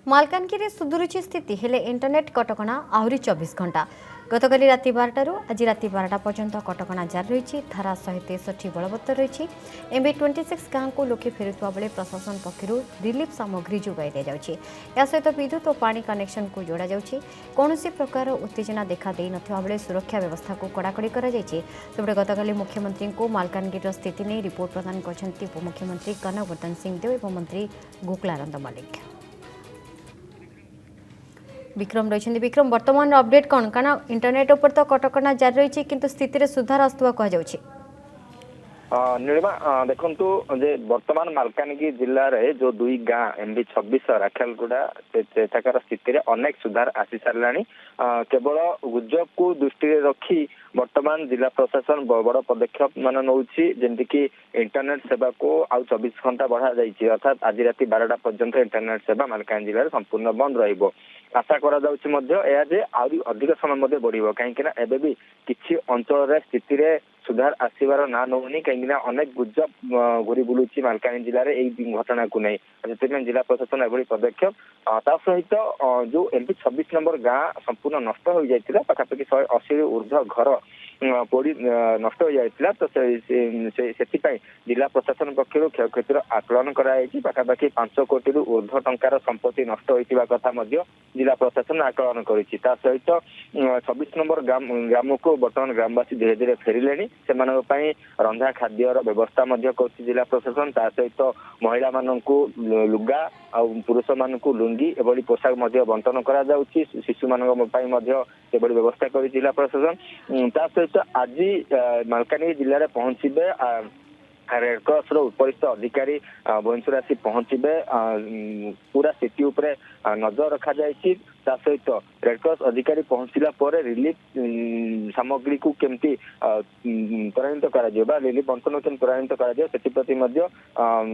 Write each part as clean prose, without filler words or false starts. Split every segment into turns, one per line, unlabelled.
मालकानगिरी सुधुरुची स्थिति हेले इंटरनेट कटकणा आहरी 24 घंटा गतकाली राति 12 आज राति 12 पर्यंत कटकणा जारी रही धारा 163 बलवत्तर रही MB26 गाँव को लोके फेरुवा बेले प्रशासन पक्षर रिलीफ सामग्री जोगाई दि जाउछि। या सहित विद्युत और पानी कनेक्शन को जोड़ा जाउछि। कौनसी प्रकार उत्तेजना देखा दे नथिबा बेले सुरक्षा व्यवस्था को कड़ाकड़ी करा जायछि। सेपटे गतकाली मुख्यमंत्री को मालकानगिरी स्थिति नहीं रिपोर्ट प्रदान करछन्ति उपमुख्यमंत्री कनकवर्धन सिंहदेव एवं मंत्री गोकुलानंद मल्लिक। विक्रम रही विक्रम वर्तमान अपडेट कौन कारण इंटरनेट उपर तो कटकणा जारी रही किंतु स्थिति रे सुधार आसुवा कह
नीलिमा देखु जे वर्तमान मालकानगिरी जिले में जो दुई गाँ MB26 राखेलगुड़ा सेठाकार स्थिति रे अनेक सुधार आसी सारा केवल गुजब को दृष्टि रखी वर्तमान जिला प्रशासन बड़ पदक्षेप मान नौछि जेमती इंटरनेट सेवा को आउ 24 घंटा बढ़ा जाइए अर्थात आज राति 12टा पर्यंत इंटरनेट सेवा मालकानगिरी जिले में संपूर्ण बंद रहिबो। आशा करा जाउछि आहरी अधिक समय बढ़िबो कहीं एबे भी किछि अंचल स्थिति रे सुधार आसबार ना नौनी कहीं अनेक गुजब घूरी बुलूची मालकानगिरी जिले में यही घटना को नहीं से जिला प्रशासन एभली पदक्षेप सहित जो MB26 नंबर गाँ संपूर्ण नष्ट हो जाता पाखापाखि 180 ऊर्ध्व घर पोड़ी नष्ट हो जाता तो से जिला प्रशासन पक्षर क्षयक्षतिर आकलन कराई पाखापाखि 5 कोटी ऊर्ध्व टंकार संपत्ति नष्ट होता कथा जिला प्रशासन आकलन कर सहित 26 नंबर ग्राम को बर्तमान ग्रामवासी धीरे धीरे फेरिले से रंधा खाद्यर व्यवस्था कर जिला प्रशासन ता सहित महिला मानक लुगा आ पुरुष मानक लुंगी एभली पोशाक बंटन करा जाउछि। शिशु मानक व्यवस्था कर जिला प्रशासन ता सहित आज मालकानगिरी जिले में पहुंचे रेडक्रॉस उपरिस्थ अधिकारी भुवनेश्वर आसी पहुंचे पूरा स्थिति उपरे नजर रखा जायछि। सहित रेडक्रॉस अधिकारी पहुंचला पर रिलीफ सामग्री को केमती त्वरान्वित करा रिलीफ बंटन केमती त्वरान्वित करा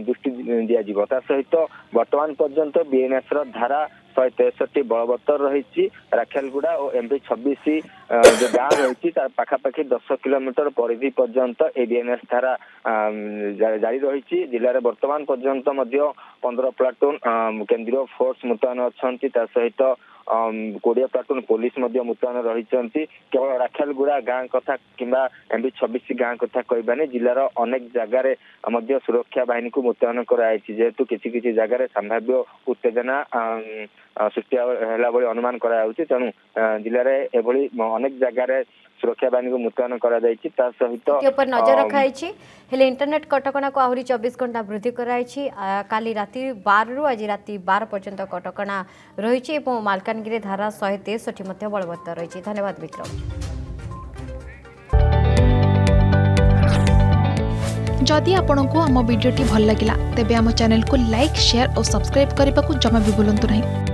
दृष्टि दिया सहित वर्तमान पर्यंत BNS धारा 163 बलवत्तर रही राखेलगुड़ा और MB26 जो गाँ रही पाखापाखि 10 किलोमीटर परिधि पर्यंत BNS धारा जारी रही जिले में वर्तमान पर्यंत 15 प्लाटून केंद्रीय फोर्स मुतयन अच्छा सहित 20 प्लाटून पुलिस मुतयन रही केवल राखेलगुड़ा गाँ कथा कि MB26 गाँ कथा कहबानी जिलार अनेक जगार सुरक्षा बाहिनी को मुतयन कराई जेहेतु किसी जगार संभाव्य उत्तेजना सृष्टि है अनुमान करायाउछि तेणु जिले में एभली अनेक जगार सुरक्षा बाहिनी को मुतयन करा जायछि सहित
नजर रखाई हेले इंटरनेट कटकणा को आहरी 24 घंटा वृद्धि कराई काली राति 12 रु आज राति 12 पर्यंत कटकणा रही मालकानगिरी धारा 163 बलवत्तर रही। धन्यवाद विक्रम।
जदि आपंक आम भिडी भल लगा तेब आम चैनल को लाइक शेयर और सब्सक्राइब करने को जमा भी भूलु नहीं।